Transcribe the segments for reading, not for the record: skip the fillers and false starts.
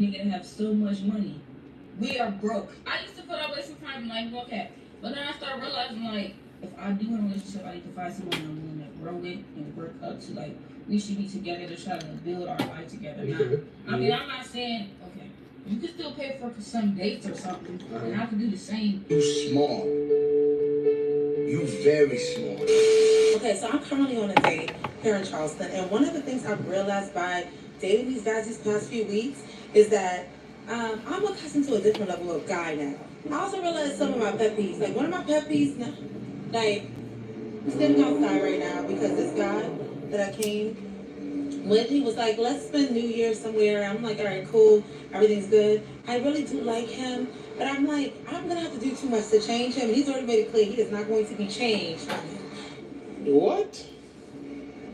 nigga have so much money. We are broke. I used to put up with some time like, okay. But then I started realizing like if I do have a relationship, I need to find someone I'm willing to grow with and work up to like we should be together to try to build our life together. Now, I mean, I'm not saying okay, you can still pay for some dates or something, and I can do the same. You small. You very small. Okay, so I'm currently on a date here in Charleston, and one of the things I've realized by dating these guys these past few weeks is that I'm accustomed to a different level of guy now. I also realized some of my pet peeves. Like one of my pet peeves, like I'm standing outside right now because this guy that I came with, he was like, let's spend New Year somewhere. I'm like, all right, cool, everything's good. I really do like him, but I'm like, I'm gonna have to do too much to change him. And he's already made it clear he is not going to be changed. What?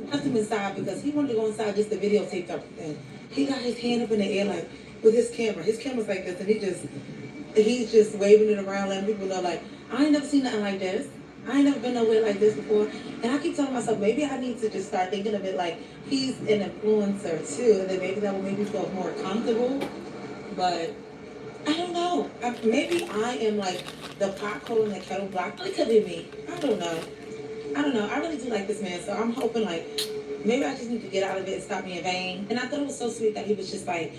I left him inside because he wanted to go inside just to videotape everything. He got his hand up in the air like with his camera. His camera's like this, and he's just waving it around, letting people know like I ain't never seen nothing like this. I ain't never been nowhere like this before. And I keep telling myself maybe I need to just start thinking of it like he's an influencer too, and then maybe that will make me feel more comfortable. But I don't know. Maybe I am like the pot calling the kettle black. It could be me. I don't know. I don't know. I really do like this man, so I'm hoping like maybe I just need to get out of it and stop being vain. And I thought it was so sweet that he was just like,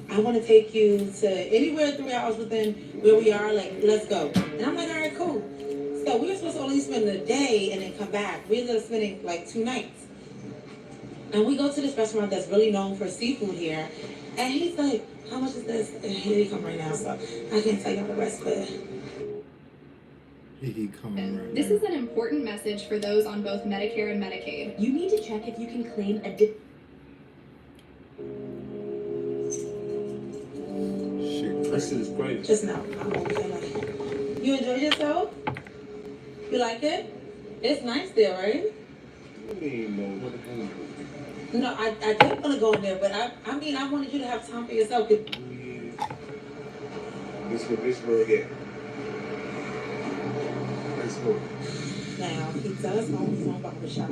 I want to take you to anywhere 3 hours within where we are. Like, let's go. And I'm like, all right, cool. So we were supposed to only spend a day and then come back. We ended up spending like 2 nights. And we go to this restaurant that's really known for seafood here. And he's like, how much is this? And here he come right now, so I can't tell y'all the rest, but He coming right This now. is an important message for those on both Medicare and Medicaid. you need to check if you can claim a dip. Shit, This is great. Just now. I'm okay. Like, you enjoy yourself? You like it? It's nice there, right? No, I did want to go in there, but I mean, I wanted you to have time for yourself. This word here. Let's go. Now, he does own his own barbershop.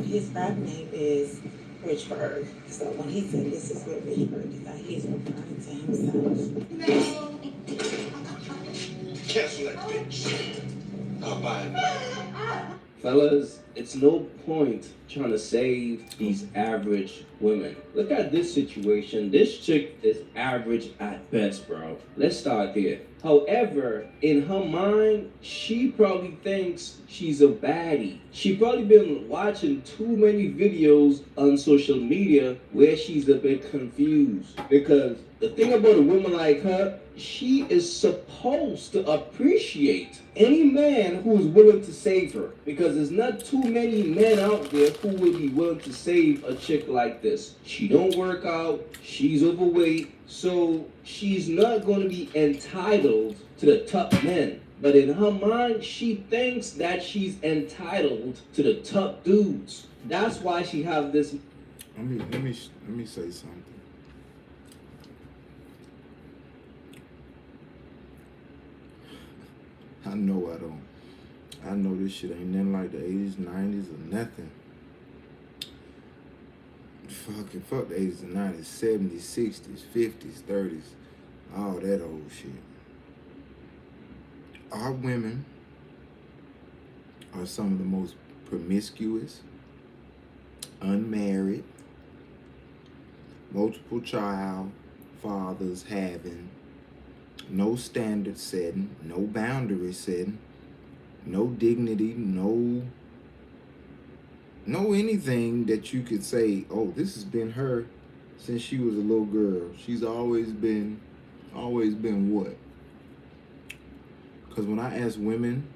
His rap name is Richburg. So when he said this is where Richburg is at, he's referring to himself. No. Cancel that bitch. I'll buy it. Fellas, it's no point trying to save these average women. Look at this situation. This chick is average at best, bro. Let's start there. However, in her mind, she probably thinks she's a baddie. She probably been watching too many videos on social media where she's a bit confused. Because the thing about a woman like her, she is supposed to appreciate any man who is willing to save her, because there's not too many men out there who will be willing to save a chick like this. She don't work out, she's overweight, so she's not going to be entitled to the top men. But in her mind, she thinks that she's entitled to the top dudes. That's why she have this. Let me say something. I know I don't. I know this shit ain't nothing like the 80s, 90s, or nothing. Fuck the 80s and 90s, 70s, 60s, 50s, 30s, all that old shit. Our women are some of the most promiscuous, unmarried, multiple child fathers having, no standard setting, no boundary setting, no dignity, no anything that you could say, oh, this has been her since she was a little girl. She's always been what? Because when I ask women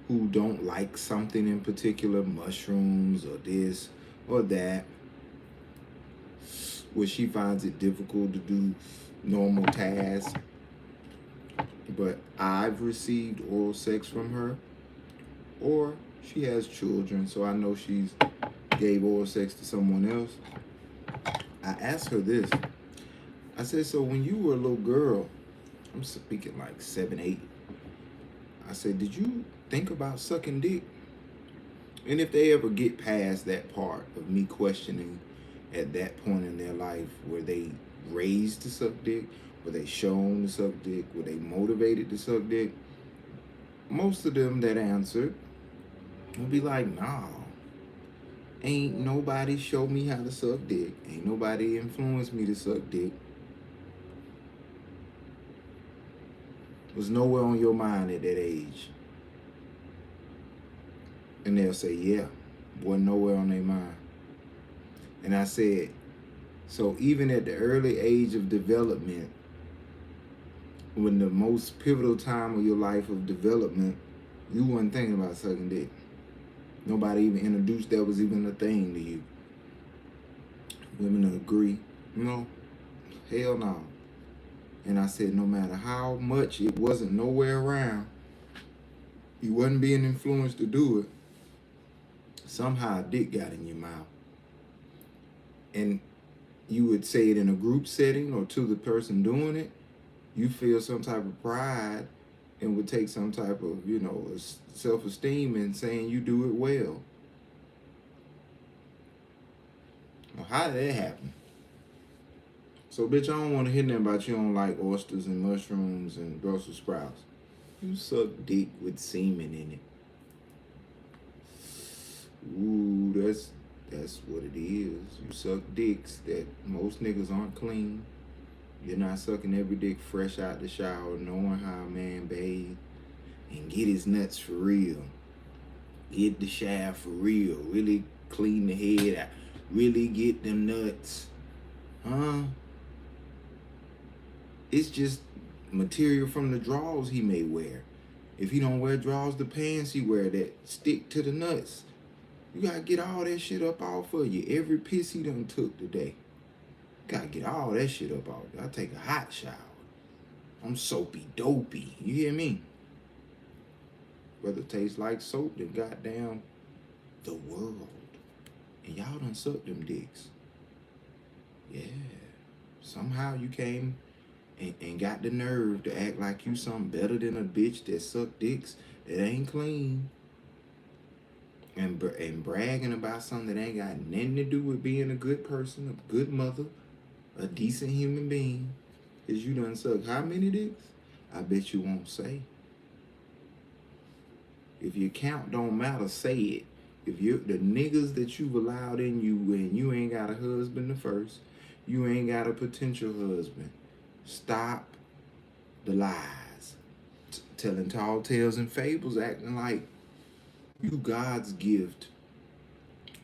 who don't like something in particular, mushrooms or this or that, where she finds it difficult to do normal tasks, but I've received oral sex from her, or she has children, so I know she's gave oral sex to someone else. I asked her this. I said, so when you were a little girl, I'm speaking like 7, 8, I said, did you think about sucking dick? And if they ever get past that part of me questioning at that point in their life, were they raised to suck dick? Were they shown to suck dick? Were they motivated to suck dick? Most of them that answered will be like, nah, ain't nobody showed me how to suck dick. Ain't nobody influenced me to suck dick. Was nowhere on your mind at that age. And they'll say, yeah, wasn't nowhere on their mind. And I said, so even at the early age of development, when the most pivotal time of your life of development, you weren't thinking about sucking dick. Nobody even introduced that was even a thing to you. Women agree, no, hell no. And I said, no matter how much it wasn't nowhere around, you wasn't being influenced to do it, somehow a dick got in your mouth. And you would say it in a group setting or to the person doing it, you feel some type of pride and would take some type of, self-esteem in saying you do it well. Well, how did that happen? So, bitch, I don't want to hear nothing about you don't like oysters and mushrooms and Brussels sprouts. You suck dick with semen in it. Ooh, that's what it is. You suck dicks that most niggas aren't clean. You're not sucking every dick fresh out the shower, knowing how a man bathe and get his nuts for real. Get the shaft for real. Really clean the head out. Really get them nuts. Huh? It's just material from the drawers he may wear. If he don't wear drawers, the pants he wear that stick to the nuts. You gotta get all that shit up off of you. Every piss he done took today. Gotta get all that shit up off. I take a hot shower. I'm soapy dopey. You hear me? Whether it tastes like soap, then goddamn the world. And y'all done sucked them dicks. Yeah. Somehow you came and got the nerve to act like you something better than a bitch that suck dicks that ain't clean. And bragging about something that ain't got nothing to do with being a good person, a good mother, a decent human being. Is you done suck how many dicks? I bet you won't say. If your count don't matter, say it. If you're the niggas that you've allowed in you and you ain't got a husband the first, you ain't got a potential husband. Stop the lies. Telling tall tales and fables, acting like you God's gift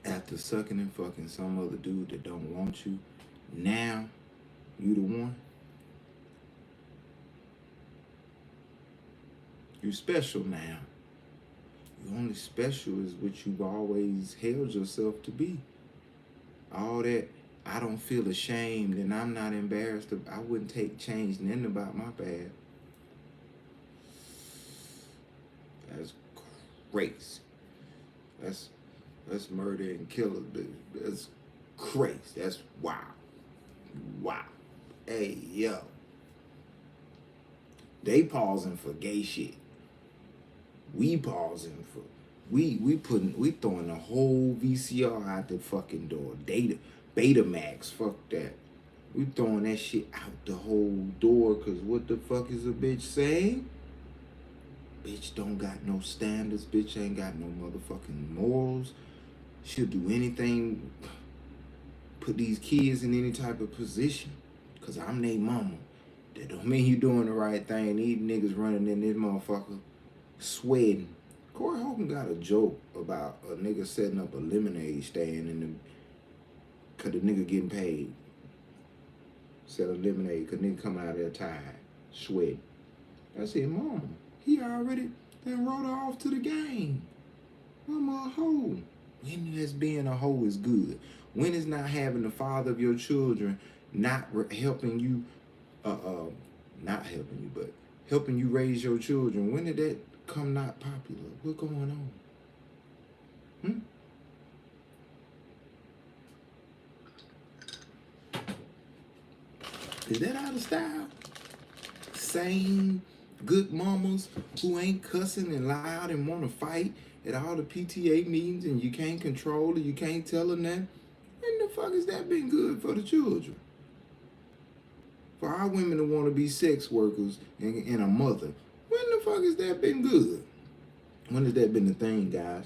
after sucking and fucking some other dude that don't want you. Now, you the one. You special now. You only special is what you've always held yourself to be. All that, I don't feel ashamed and I'm not embarrassed. I wouldn't change nothing about my past. That's crazy. That's murder and killer. That's crazy. That's wow. Wow. Hey, yo. They pausing for gay shit. We pausing for we throwing the whole VCR out the fucking door. Betamax, fuck that. We throwing that shit out the whole door, cause what the fuck is a bitch saying? Bitch don't got no standards. Bitch ain't got no motherfucking morals. She'll do anything, put these kids in any type of position. Cause I'm they mama. That don't mean you doing the right thing. These niggas running in this motherfucker sweating. Corey Holcomb got a joke about a nigga setting up a lemonade stand cause the nigga getting paid. Sell a lemonade cause nigga coming out there tired, sweating. I said, mama, he already then wrote her off to the game. Mama a hoe. When is being a hoe is good? When is not having the father of your children not helping you, not helping you, but helping you raise your children? When did that come not popular? What going on? Is that out of style? Same good mamas who ain't cussing and loud and want to fight at all the PTA meetings and you can't control it, you can't tell them that. When the fuck has that been good for the children? For our women to want to be sex workers and a mother, when the fuck has that been good? When has that been the thing, guys?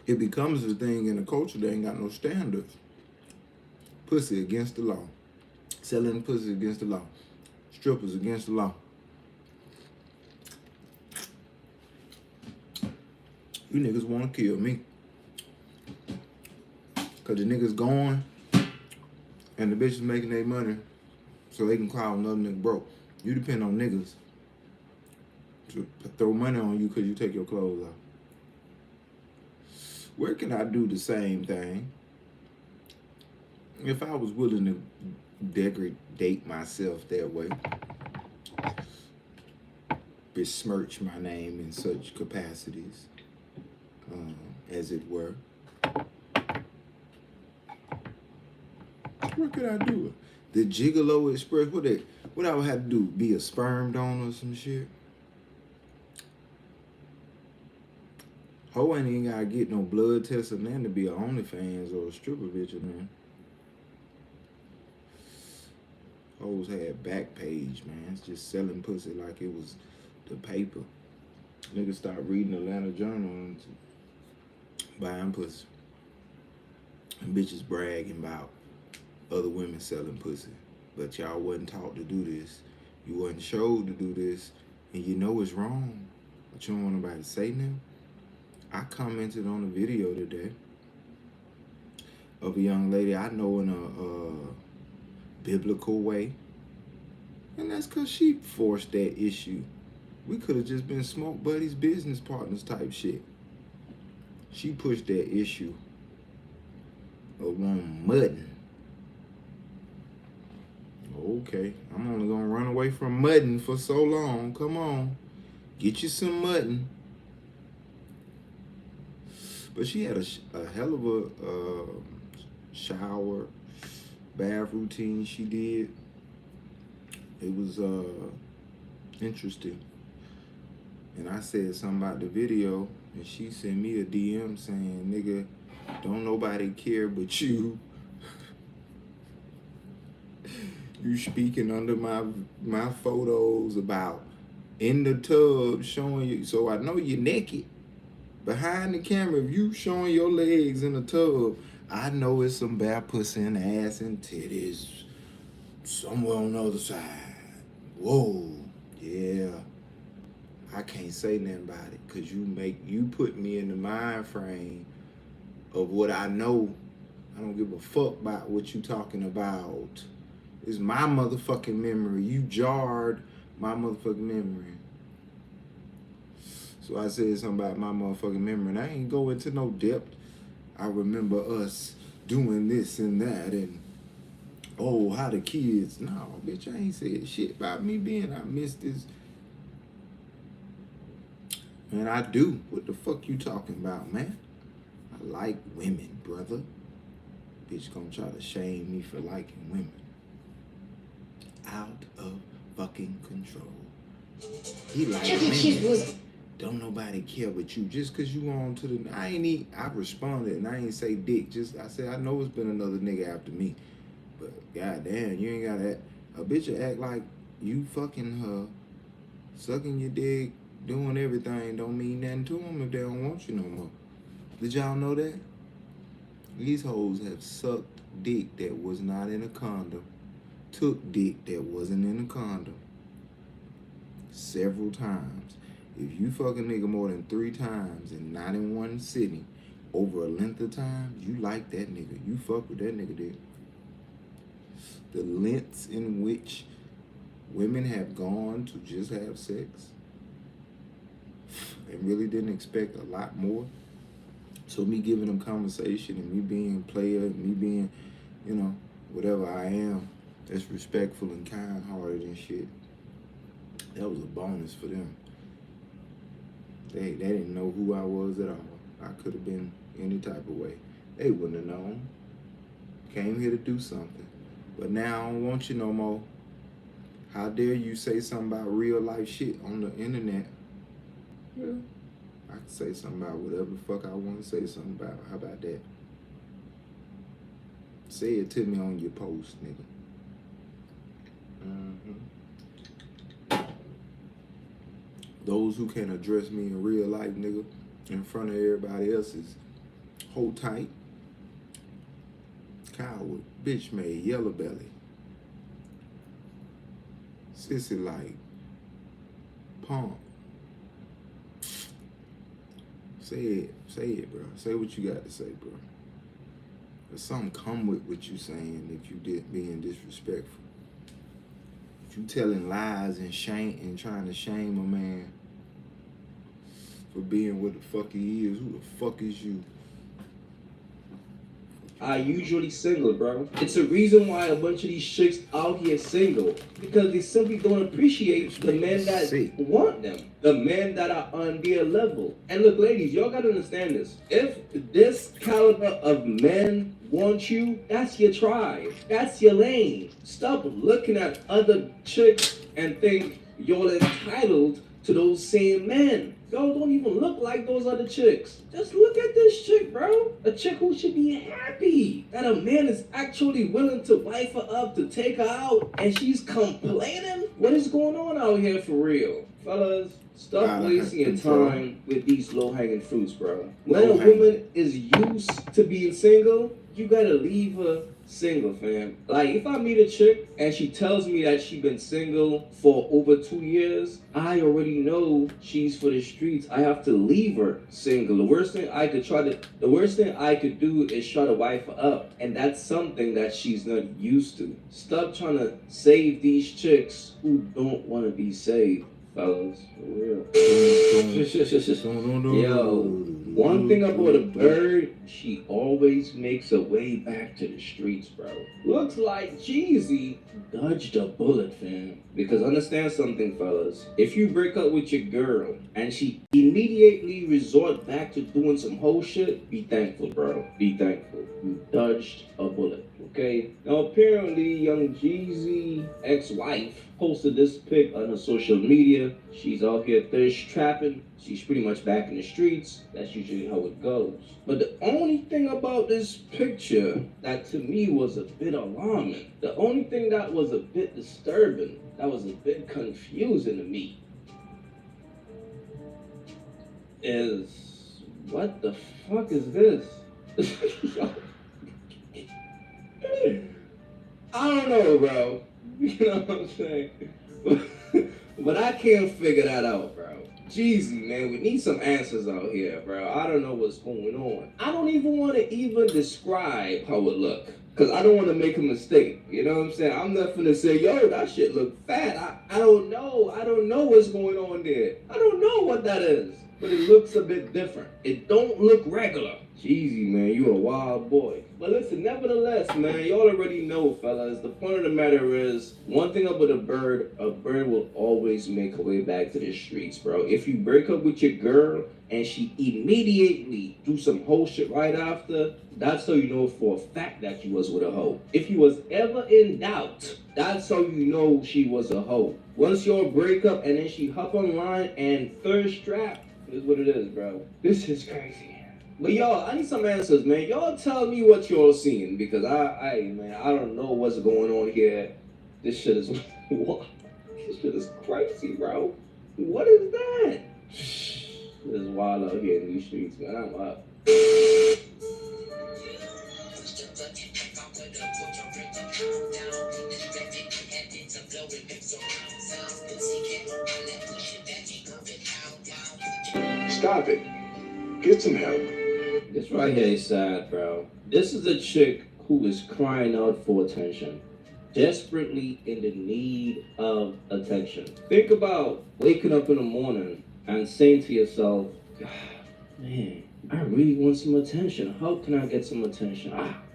It becomes a thing in a culture that ain't got no standards. Pussy against the law. Selling pussy against the law. Strippers against the law. You niggas want to kill me. Because the niggas going and the bitches making their money so they can call another nigga broke. You depend on niggas to throw money on you because you take your clothes off. Where can I do the same thing? If I was willing to degrade myself that way, besmirch my name in such capacities, as it were, where could I do it? The Gigolo Express, what I would have to do? Be a sperm donor or some shit? Ho ain't even gotta get no blood test or nothing to be an OnlyFans or a stripper bitch, man. Hoes had back page, man. It's just selling pussy like it was the paper. Niggas start reading Atlanta Journal and buying pussy. And bitches bragging about other women selling pussy. But y'all wasn't taught to do this. You wasn't showed to do this. And you know it's wrong. But you don't want nobody to say nothing. I commented on a video today of a young lady I know in a biblical way. And that's because she forced that issue. We could have just been smoke buddies, business partners type shit. She pushed that issue of one mudding. Okay, I'm only gonna run away from mudding for so long. Come on, get you some mudding. But she had a hell of a shower, bath routine she did. It was interesting. And I said something about the video, and she sent me a DM saying, nigga, don't nobody care but you. You speaking under my photos about in the tub showing you, so I know you're naked. Behind the camera, if you showing your legs in the tub, I know it's some bare pussy and ass and titties somewhere on the other side. Whoa, yeah. I can't say nothing about it because you put me in the mind frame of what I know. I don't give a fuck about what you talking about. It's my motherfucking memory. You jarred my motherfucking memory. So I said something about my motherfucking memory, and I ain't go into no depth. I remember us doing this and that, and oh, how the kids. No, bitch, I ain't said shit about me being. I missed this. Man, I do. What the fuck you talking about, man? I like women, brother. Bitch gonna try to shame me for liking women. Out of fucking control. He like women. Don't nobody care but you. Just cause you on to the I responded and I ain't say dick. I said I know it's been another nigga after me. But goddamn, you ain't gotta act. A bitch will act like you fucking her, sucking your dick, doing everything don't mean nothing to them if they don't want you no more. Did y'all know that? These hoes have sucked dick that was not in a condom, took dick that wasn't in a condom several times. If you fuck a nigga more than 3 times and not in one sitting over a length of time, you like that nigga. You fuck with that nigga dick. The lengths in which women have gone to just have sex and really didn't expect a lot more. So me giving them conversation and me being player and me being, whatever I am, that's respectful and kind-hearted and shit, that was a bonus for them. They didn't know who I was at all. I could have been any type of way. They wouldn't have known. Came here to do something. But now I don't want you no more. How dare you say something about real life shit on the internet? Yeah, I can say something about whatever the fuck I want to say something about. How about that? Say it to me on your post, nigga. Those who can address me in real life, nigga, in front of everybody else is hold tight, coward, bitch made, yellow belly, sissy like, punk. Say it, bro. Say what you got to say, bro. There's something come with what you saying if you did being disrespectful. If you telling lies and shame and trying to shame a man for being what the fuck he is, who the fuck is you? I usually single, bro. It's a reason why a bunch of these chicks out here single. Because they simply don't appreciate the men that want them. The men that are on their level. And look, ladies, y'all gotta understand this. If this caliber of men want you, that's your tribe. That's your lane. Stop looking at other chicks and think you're entitled to those same men. Y'all don't even look like those other chicks. Just look at this chick, bro. A chick who should be happy that a man is actually willing to wife her up, to take her out, and she's complaining? What is going on out here for real? Fellas, stop wasting your time with these low-hanging fruits, bro. When a woman is used to being single, you gotta leave her single, fam. Like, if I meet a chick and she tells me that she's been single for over 2 years, I already know she's for the streets. I have to leave her single. The worst thing I could do is try to wife her up, and that's something that she's not used to. Stop trying to save these chicks who don't want to be saved, fellas. For real. Yo, one thing about a bird, she always makes her way back to the streets, bro. Looks like Jeezy dodged a bullet, fam. Because understand something, fellas. If you break up with your girl and she immediately resort back to doing some whole shit, be thankful, bro. Be thankful. You dodged a bullet, okay? Now, apparently, young Jeezy ex-wife posted this pic on her social media. She's out here thirst trapping. She's pretty much back in the streets. That's usually how it goes. But the only thing about this picture that to me was a bit alarming, the only thing that was a bit disturbing, that was a bit confusing to me, is what the fuck is this? I don't know, bro. You know what I'm saying? But I can't figure that out, bro. Jeezy, man, we need some answers out here, bro. I don't know what's going on. I don't even want to even describe how it look, because I don't want to make a mistake. You know what I'm saying? I'm not finna say, yo, that shit look fat. I don't know. I don't know what's going on there. I don't know what that is. But it looks a bit different. It don't look regular. Jeezy, man, you a wild boy. But listen, nevertheless, man, y'all already know, fellas, the point of the matter is, one thing about a bird will always make her way back to the streets, bro. If you break up with your girl and she immediately do some whole shit right after, that's how you know for a fact that you was with a hoe. If you was ever in doubt, that's how you know she was a hoe. Once y'all break up and then she hop online and thirst trap, is what it is, bro. This is crazy. But y'all, I need some answers, man. Y'all tell me what y'all seeing, because I don't know what's going on here. This shit is what? This shit is crazy, bro. What is that? This is wild out here in these streets, man. I'm up. Stop it. Get some help. This right here is sad, bro. This is a chick who is crying out for attention. Desperately in the need of attention. Think about waking up in the morning and saying to yourself, God, man, I really want some attention. How can I get some attention?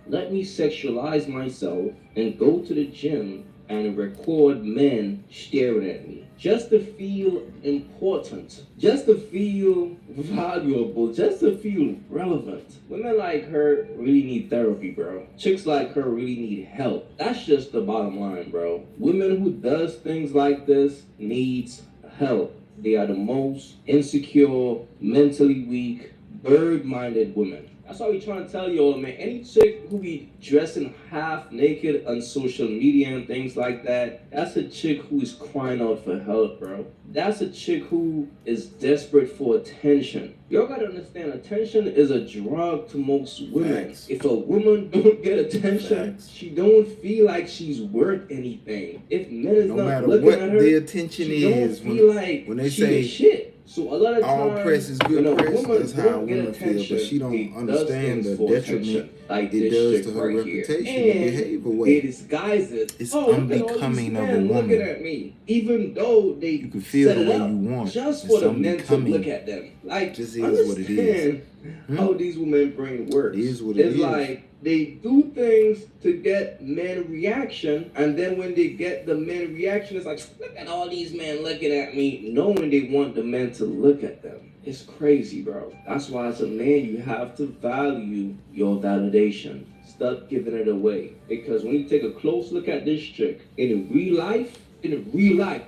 Let me sexualize myself and go to the gym and record men staring at me. Just to feel important. Just to feel valuable. Just to feel relevant. Women like her really need therapy, bro. Chicks like her really need help. That's just the bottom line, bro. Women who does things like this needs help. They are the most insecure, mentally weak, bird-minded women. That's why we trying to tell y'all, man. Any chick who be dressing half naked on social media and things like that, that's a chick who is crying out for help, bro. That's a chick who is desperate for attention. Y'all gotta understand, attention is a drug to most women. Facts. If a woman don't get attention, Facts. she don't feel like she's worth anything. If men is No not matter looking what at her, the attention she don't is, feel like when they she say is shit. So a lot of all times, press is when good a press, woman that's how a don't get woman feels, attention, but she don't they does understand things the for detriment attention, like it this does chick to her right reputation here. to And behave they away. disguise it. It's Oh, look at all these unbecoming of a men looking woman. at me, even though they You can feel set the it way up you want. just It's for the men to unbecoming. look at them. Like, Just is what it is. understand how these women brain works. It is what it It's is. like they do things to get men reaction, and then when they get the men reaction, it's like, look at all these men looking at me, knowing they want the men to look at them. It's crazy, bro. That's why as a man, you have to value your validation. Stop giving it away. Because when you take a close look at this chick, in real life,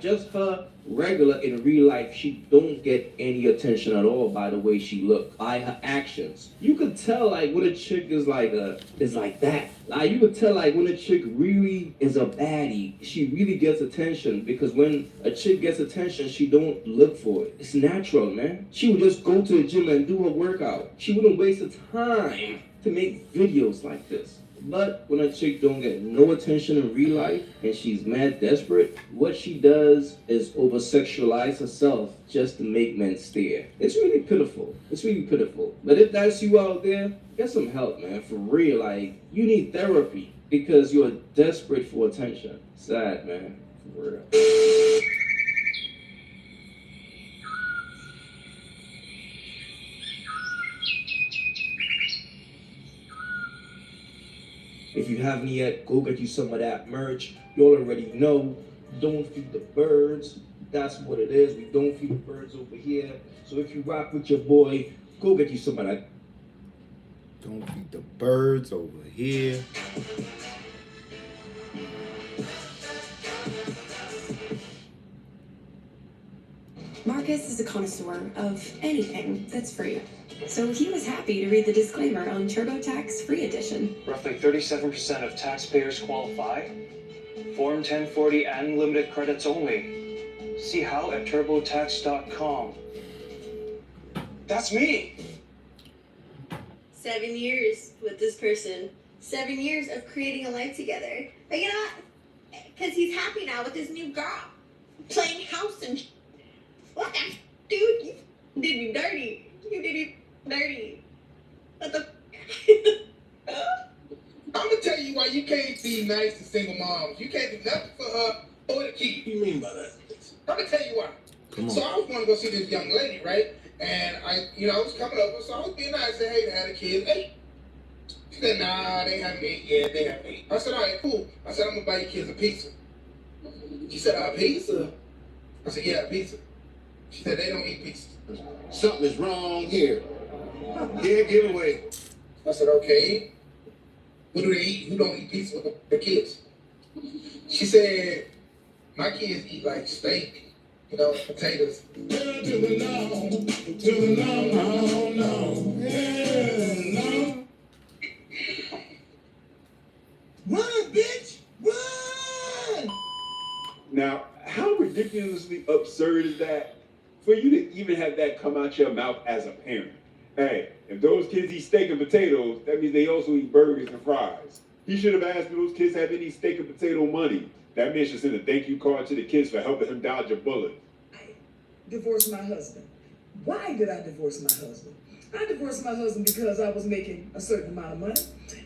just her regular in real life, she don't get any attention at all by the way she look, by her actions. You could tell like when a chick is like that. Like you could tell like when a chick really is a baddie, she really gets attention, because when a chick gets attention, she don't look for it. It's natural, man. She would just go to the gym and do her workout. She wouldn't waste the time to make videos like this. But when a chick don't get no attention in real life and she's mad desperate, what she does is over-sexualize herself just to make men stare. It's really pitiful. It's really pitiful. But if that's you out there, get some help, man. For real, like, you need therapy because you're desperate for attention. Sad, man. For real. If you haven't yet, go get you some of that merch. You already know, don't feed the birds. That's what it is. We don't feed the birds over here. So if you rock with your boy, go get you some of that. Don't feed the birds over here. Marcus is a connoisseur of anything that's free. So he was happy to read the disclaimer on TurboTax Free Edition. Roughly 37% of taxpayers qualify. Form 1040 and limited credits only. See how at turbotax.com. That's me! 7 years with this person. 7 years of creating a life together. But you know what? Because he's happy now with his new girl. Playing house and what the dude? You did me dirty. You did me dirty. What the I'm gonna tell you why you can't be nice to single moms. You can't do nothing for her or the kid. What do you mean by that? I'm gonna tell you why. Come on. So I was going to go see this young lady, right? And I was coming over, so I was being nice. I said, hey, they had a kid. Hey. She said, nah, they haven't ate yet. They haven't ate. I said, all right, cool. I said, I'm gonna buy your kids a pizza. She said, a pizza? I said, yeah, a pizza. She said, they don't eat pizza. Something is wrong here. Yeah, give it away. I said, okay. What do they eat? Who don't eat pizza with the kids? She said, my kids eat like steak, potatoes. Run, bitch! Run! Now, how ridiculously absurd is that? For you to even have that come out your mouth as a parent. Hey, if those kids eat steak and potatoes, that means they also eat burgers and fries. He should have asked if those kids have any steak and potato money. That man should send a thank you card to the kids for helping him dodge a bullet. I divorced my husband. Why did I divorce my husband? I divorced my husband because I was making a certain amount of money.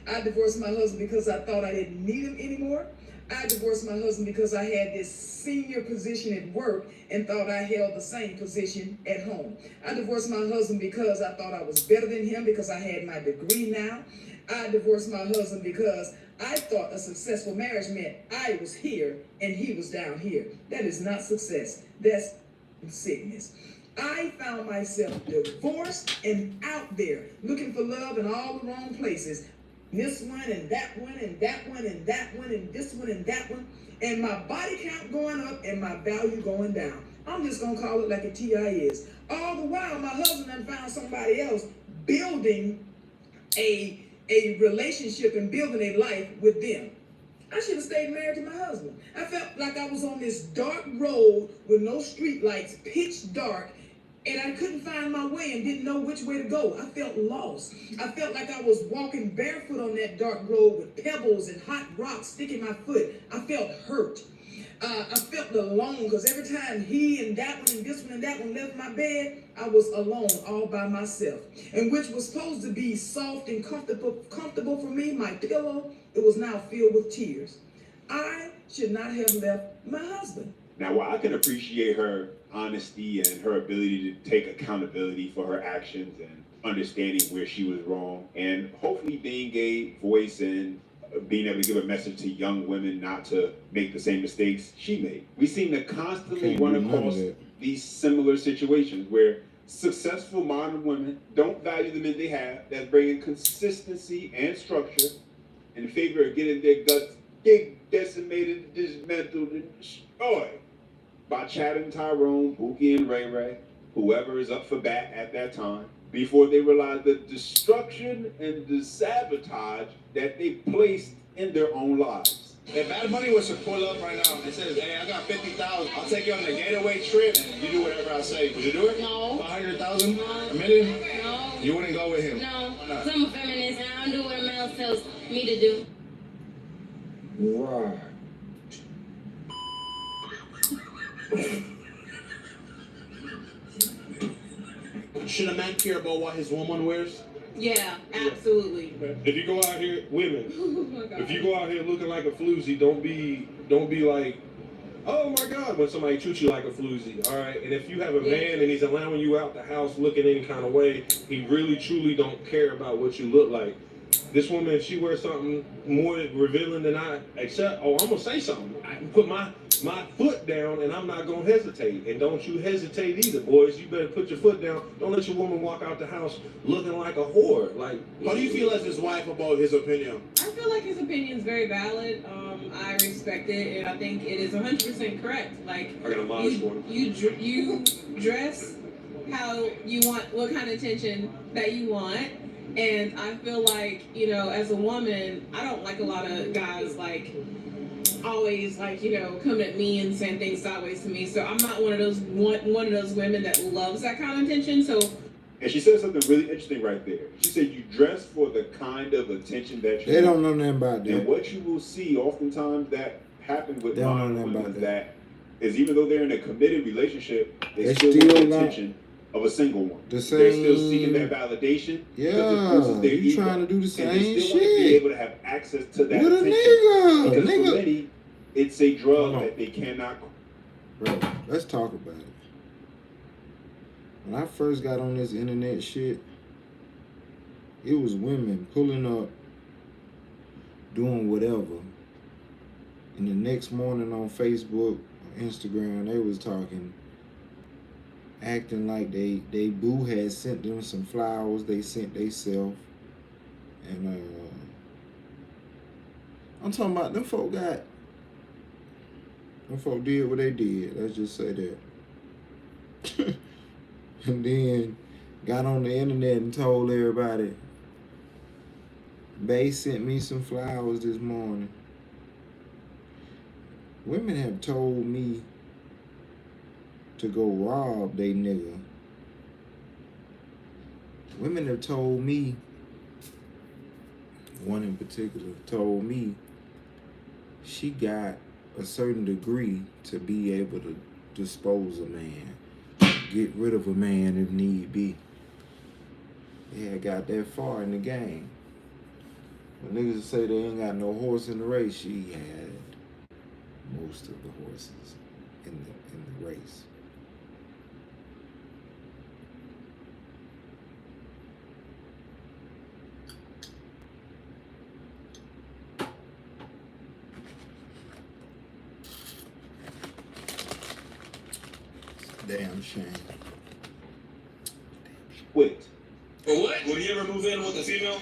I divorced my husband because I thought I didn't need him anymore. I divorced my husband because I had this senior position at work and thought I held the same position at home. I divorced my husband because I thought I was better than him because I had my degree now. I divorced my husband because I thought a successful marriage meant I was here and he was down here. That is not success. That's sickness. I found myself divorced and out there looking for love in all the wrong places. this one and that one and that one and that one and this one and that one, and my body count going up and my value going down. I'm just gonna call it like a TI is. All the while, my husband done found somebody else building a relationship and building a life with them. I should have stayed married to my husband. I felt like I was on this dark road with no street lights, pitch dark, and I couldn't find my way and didn't know which way to go. I felt lost. I felt like I was walking barefoot on that dark road with pebbles and hot rocks sticking my foot. I felt hurt. I felt alone because every time he and that one and this one and that one left my bed, I was alone all by myself. And which was supposed to be soft and comfortable for me, my pillow, it was now filled with tears. I should not have left my husband. Now, while I can appreciate her honesty and her ability to take accountability for her actions and understanding where she was wrong, and hopefully being a voice and being able to give a message to young women not to make the same mistakes she made. We seem to constantly run across these similar situations where successful modern women don't value the men they have, that's bringing consistency and structure in favor of getting their guts decimated, dismantled, and destroyed by Chad and Tyrone, Pookie and Ray Ray, whoever is up for bat at that time, before they realize the destruction and the sabotage that they placed in their own lives. If Bad Bunny was to pull up right now and says, hey, I got 50,000, I'll take you on the getaway trip, and you do whatever I say. Would you do it? No. 500,000? No. $1 million? No. You wouldn't go with him? No. Because I'm a feminist and I don't do what a male tells me to do. Right. Should a man care about what his woman wears? Yeah, absolutely. If you go out here, women, Oh my God. if you go out here looking like a floozy, don't be like, oh my God, when somebody treats you like a floozy, all right? And if you have a man and he's allowing you out the house looking any kind of way, he really truly don't care about what you look like. This woman, if she wears something more revealing than I accept, I'm gonna say something. I can put my foot down and I'm not gonna hesitate. And don't you hesitate either, boys. You better put your foot down. Don't let your woman walk out the house looking like a whore. Like, how do you feel as his wife about his opinion? I feel like his opinion is very valid. I respect it, and I think it is 100% correct. Like, I got a modest one. You dress how you want, what kind of attention that you want. And I feel like, you know, as a woman, I don't like a lot of guys like always like, you know, coming at me and saying things sideways to me. So I'm not one of those women that loves that kind of attention. So. And she said something really interesting right there. She said you dress for the kind of attention that you They don't know nothing about that. And what you will see oftentimes that happens with They don't know modern nothing women about is that is even though they're in a committed relationship, they still still want the not attention of a single one. the They're still same- seeking that validation. Yeah, because it forces their you ego. trying to do the And they same still want to be shit. able to have access to that With a attention. nigga. Because Nigga. for many, it's a drug that they cannot. Bro, let's talk about it. When I first got on this internet shit, it was women pulling up, doing whatever. And the next morning on Facebook, Instagram, they was talking, acting like they boo had sent them some flowers they sent theyself. And I'm talking about them folk did what they did. Let's just say that. And then got on the internet and told everybody, Bae sent me some flowers this morning. Women have told me to go rob they nigga. Women have told me, one in particular told me she got a certain degree to be able to dispose a man, get rid of a man if need be. Yeah, got that far in the game. When niggas say they ain't got no horse in the race, she had most of the horses in the race. Damn shame. Quit. For what? Would he ever move in with a female?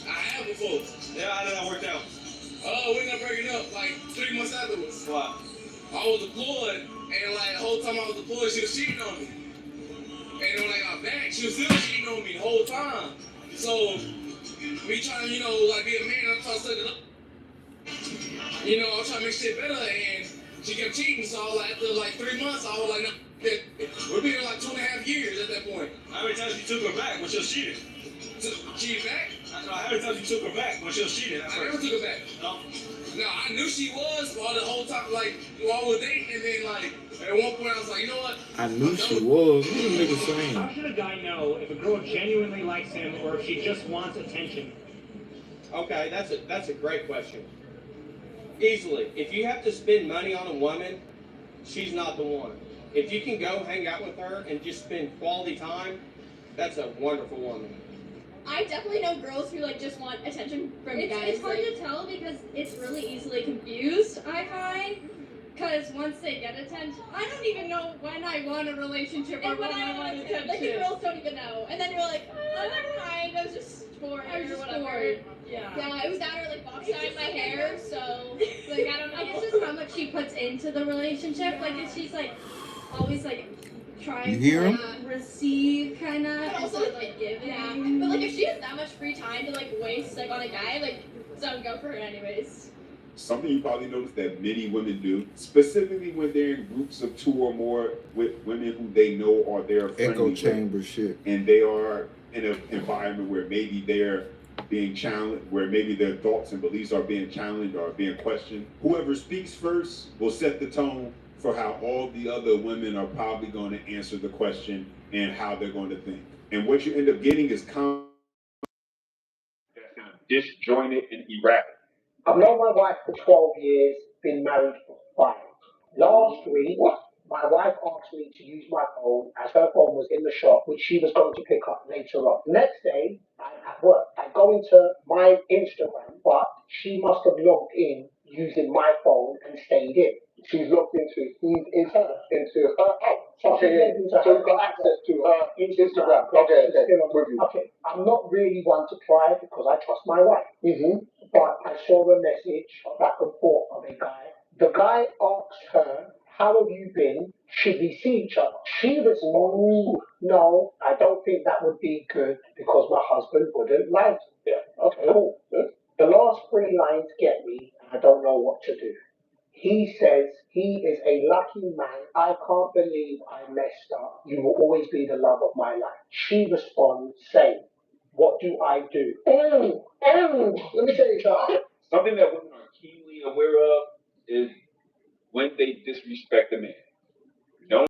I have before. Yeah, how did that work out? We ended up breaking up like 3 months afterwards. Wow. I was deployed, and like the whole time I was deployed, she was cheating on me. And then when I got back, she was still cheating on me the whole time. So me trying to, like be a man, I'm trying to suck it up. I was trying to make shit better, and she kept cheating. So I was like, after like 3 months, I was like, no, we've been here like 2.5 years at that point. How many times you took her back when she was cheating? Cheated back? How many times you took her back when she was cheating? I never took her back. No? No, I knew she was all the whole time, like, while we were dating, and then, like, at one point I was like, you know what? I knew she was. What the nigga saying? How should a guy know if a girl genuinely likes him or if she just wants attention? Okay, that's a great question. Easily, if you have to spend money on a woman, she's not the one. If you can go hang out with her and just spend quality time, that's a wonderful woman. I definitely know girls who like just want attention from guys. It's hard to tell because it's really easily confused, I find. Because once they get attention, I don't even know when I want a relationship or when I want attention. Like the girls don't even know, and then you're like, oh, never mind. I was just bored. I was just bored. Yeah, it was that or like box dyeing my hair. So like I don't know. I guess just how much she puts into the relationship. Like if she's like always like trying to like, receive kind of, but also like giving. Yeah, but like if she has that much free time to like waste like on a guy, like don't go for her anyways. Something you probably notice that many women do, specifically when they're in groups of 2 or more with women who they know are their friendly Echo chamber shit, and they are in an environment where maybe they're being challenged, where maybe their thoughts and beliefs are being challenged or being questioned. Whoever speaks first will set the tone for how all the other women are probably going to answer the question and how they're going to think. And what you end up getting is that's kind of disjointed and erratic. I've known my wife for 12 years, been married for 5. Last week, my wife asked me to use my phone as her phone was in the shop, which she was going to pick up later on. Next day, I'm at work. I go into my Instagram, but she must have logged in using my phone and stayed in. She's logged into her account. So you've got access to her Instagram. Okay. Okay. I'm not really one to pry because I trust my wife. But I saw a message back and forth of a guy. The guy asked her, "How have you been? Should we see each other?" She responded, "No, I don't think that would be good because my husband wouldn't like it." Yeah. Okay. Cool. Good. The last 3 lines get me, and I don't know what to do. He says he is a lucky man. I can't believe I messed up. You will always be the love of my life. She responds saying, "What do I do?" Let me tell you something. Something that women are keenly aware of is when they disrespect a man.